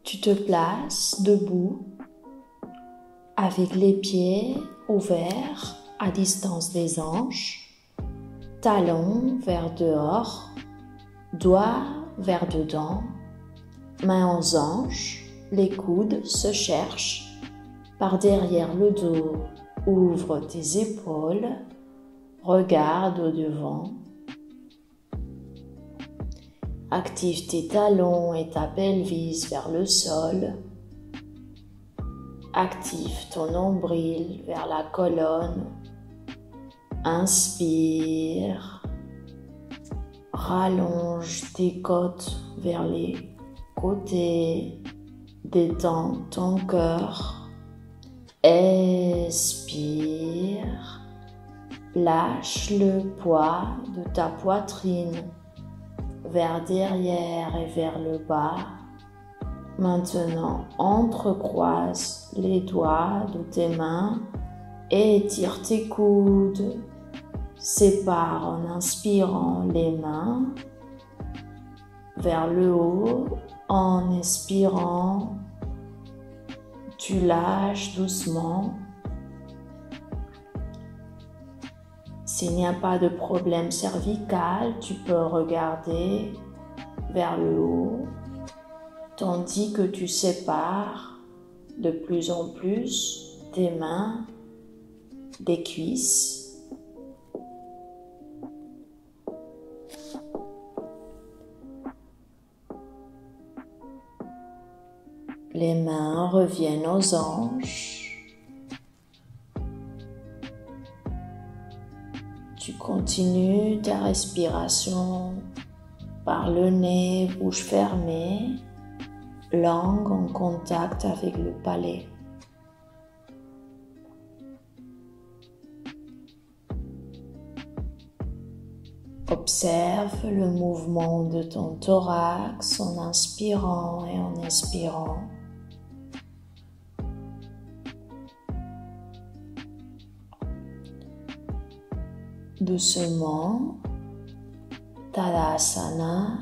Tu te places debout avec les pieds ouverts à distance des hanches, talons vers dehors, doigts vers dedans, mains aux hanches, les coudes se cherchent par derrière le dos. Ouvre tes épaules, regarde au devant. Active tes talons et ta pelvis vers le sol. Active ton nombril vers la colonne. Inspire. Rallonge tes côtes vers les côtés. Détends ton cœur. Expire. Lâche le poids de ta poitrine vers derrière et vers le bas. Maintenant, entrecroise les doigts de tes mains et étire tes coudes. Sépare en inspirant les mains vers le haut. En expirant, tu lâches doucement. S'il n'y a pas de problème cervical, tu peux regarder vers le haut, tandis que tu sépares de plus en plus tes mains des cuisses. Les mains reviennent aux hanches. Tu continues ta respiration par le nez, bouche fermée, langue en contact avec le palais. Observe le mouvement de ton thorax en inspirant et en expirant. Doucement, Tadasana.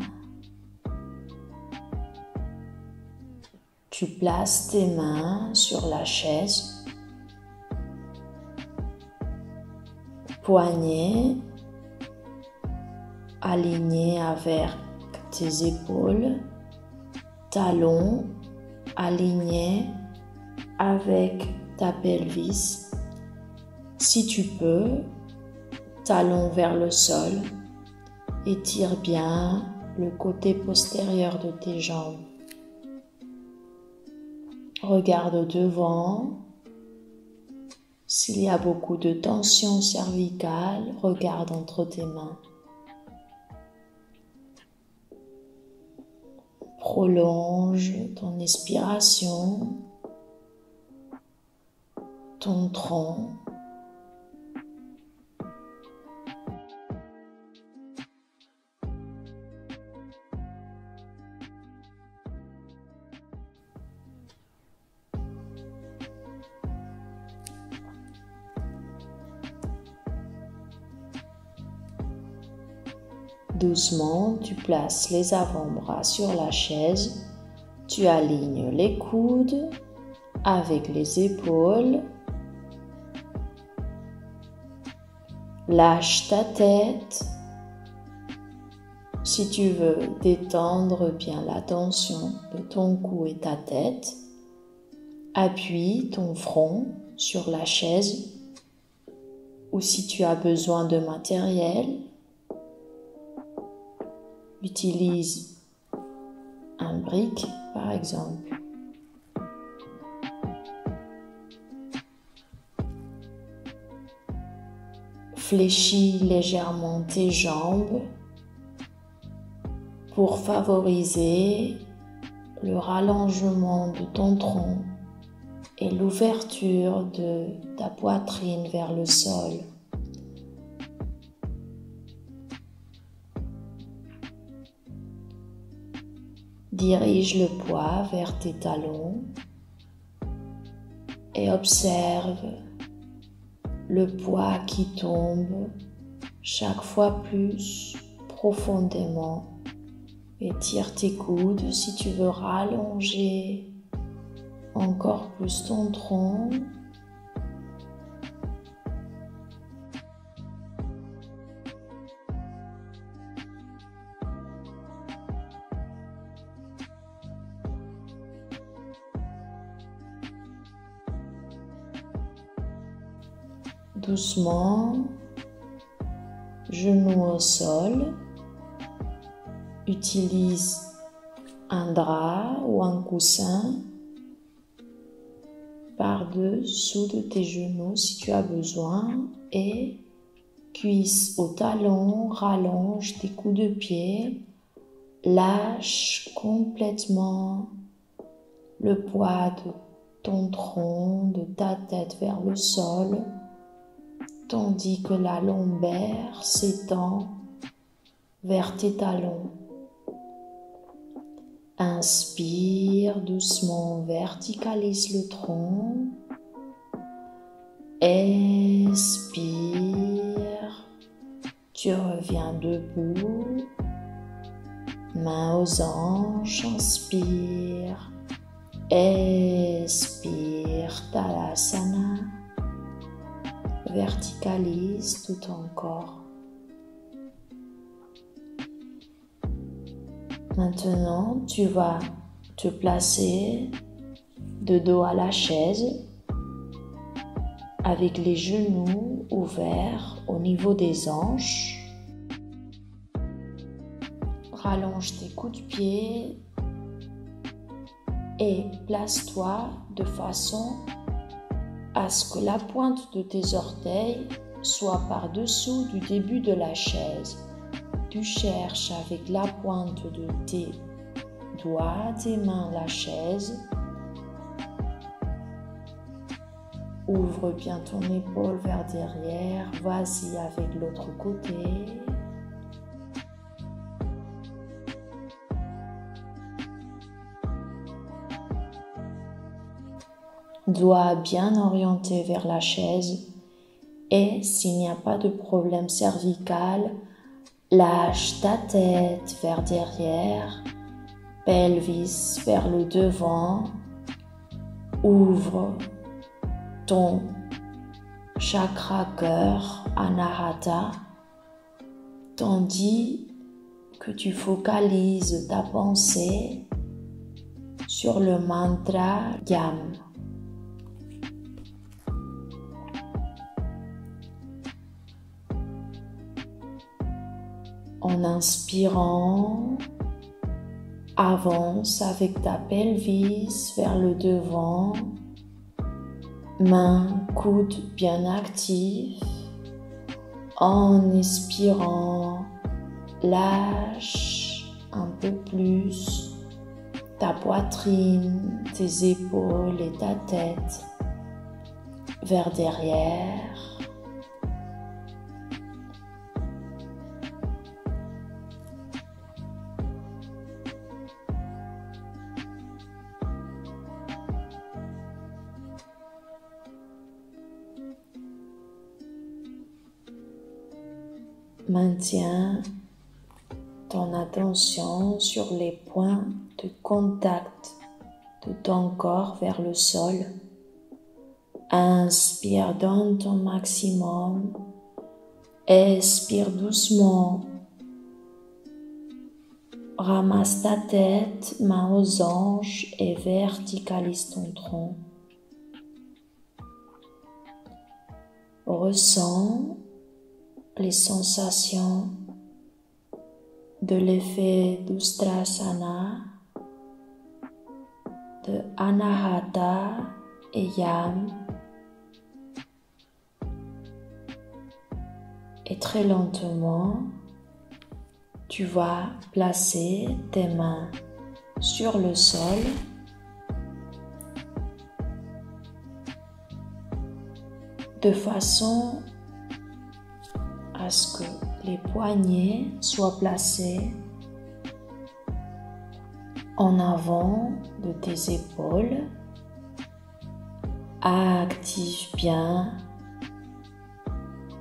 Tu places tes mains sur la chaise. Poignets alignés avec tes épaules. Talons alignés avec ta pelvis. Si tu peux, talons vers le sol, étire bien le côté postérieur de tes jambes. Regarde devant. S'il y a beaucoup de tension cervicale, regarde entre tes mains. Prolonge ton expiration, ton tronc. Doucement, tu places les avant-bras sur la chaise, tu alignes les coudes avec les épaules, lâche ta tête. Si tu veux détendre bien la tension de ton cou et ta tête, appuie ton front sur la chaise ou si tu as besoin de matériel, utilise un brick par exemple. Fléchis légèrement tes jambes pour favoriser le rallongement de ton tronc et l'ouverture de ta poitrine vers le sol. Dirige le poids vers tes talons et observe le poids qui tombe chaque fois plus profondément Étire tes coudes si tu veux rallonger encore plus ton tronc. Doucement, genoux au sol. Utilise un drap ou un coussin par-dessous de tes genoux si tu as besoin et cuisses au talon, rallonge tes coups de pied, lâche complètement le poids de ton tronc, de ta tête vers le sol, tandis que la lombaire s'étend vers tes talons. Inspire doucement, verticalise le tronc. Expire. Tu reviens debout. Main aux hanches, inspire. Expire, Tadasana. Verticalise tout ton corps. Maintenant, tu vas te placer de dos à la chaise avec les genoux ouverts au niveau des hanches. Rallonge tes coups de pied et place-toi de façon à ce que la pointe de tes orteils soit par-dessous du début de la chaise. Tu cherches avec la pointe de tes doigts, tes mains, la chaise. Ouvre bien ton épaule vers derrière. Vas-y avec l'autre côté. Doigts bien orientés vers la chaise. Et s'il n'y a pas de problème cervical, lâche ta tête vers derrière, pelvis vers le devant, ouvre ton chakra cœur, Anahata, tandis que tu focalises ta pensée sur le mantra Yam. En inspirant, avance avec ta pelvis vers le devant, mains, coudes bien actifs. En expirant, lâche un peu plus ta poitrine, tes épaules et ta tête vers derrière. Maintiens ton attention sur les points de contact de ton corps vers le sol. Inspire, donne ton maximum. Expire doucement. Ramasse ta tête, main aux hanches et verticalise ton tronc. Ressens les sensations de l'effet d'Ustrasana, de Anahata et Yam. Et très lentement, tu vas placer tes mains sur le sol. De façon à ce que les poignets soient placés en avant de tes épaules. Active bien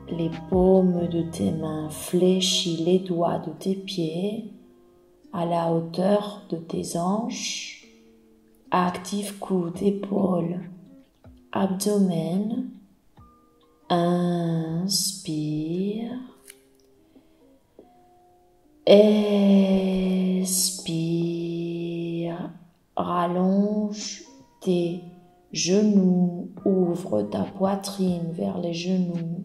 les paumes de tes mains, fléchis les doigts de tes pieds à la hauteur de tes hanches. Active coude, épaules, abdomen. Inspire. Expire. Rallonge tes genoux. Ouvre ta poitrine vers les genoux.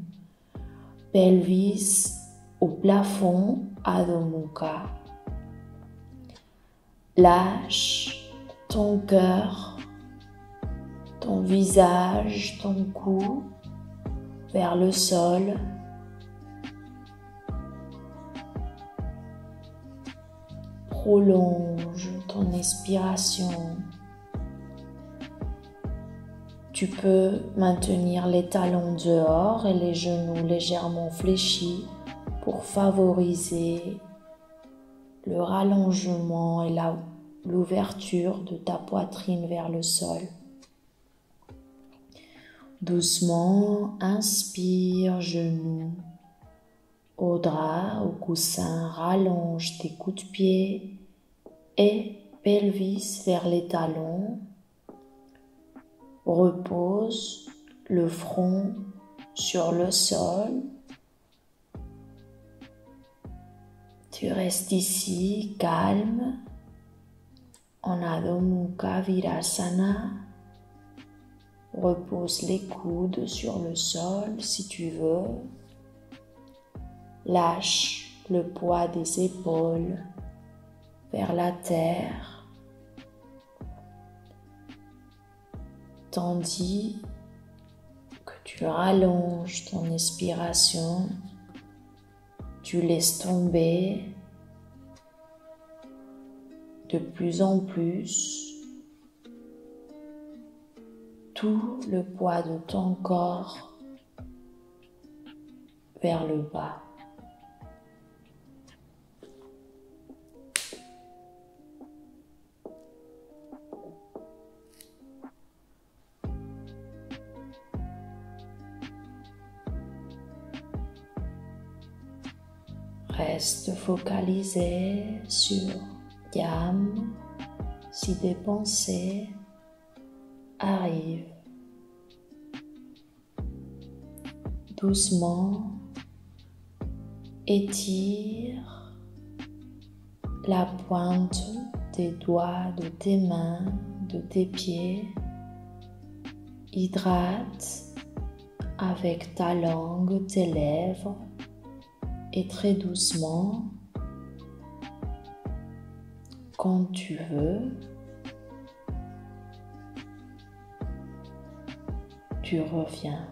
Pelvis au plafond, Adho Mukha. Lâche ton cœur, ton visage, ton cou vers le sol. Prolonge ton expiration. Tu peux maintenir les talons dehors et les genoux légèrement fléchis pour favoriser le rallongement et l'ouverture de ta poitrine vers le sol. Doucement, inspire, genoux au drap, au coussin, rallonge tes coups de pied et pelvis vers les talons. Repose le front sur le sol. Tu restes ici, calme, en Adho Mukha Virasana. Repose les coudes sur le sol si tu veux. Lâche le poids des épaules vers la terre. Tandis que tu rallonges ton expiration, tu laisses tomber de plus en plus tout le poids de ton corps vers le bas. Reste focalisé sur Yam si des pensées arrivent. Doucement, étire la pointe des doigts de tes mains, de tes pieds. Hydrate avec ta langue tes lèvres. Et très doucement, quand tu veux, tu reviens.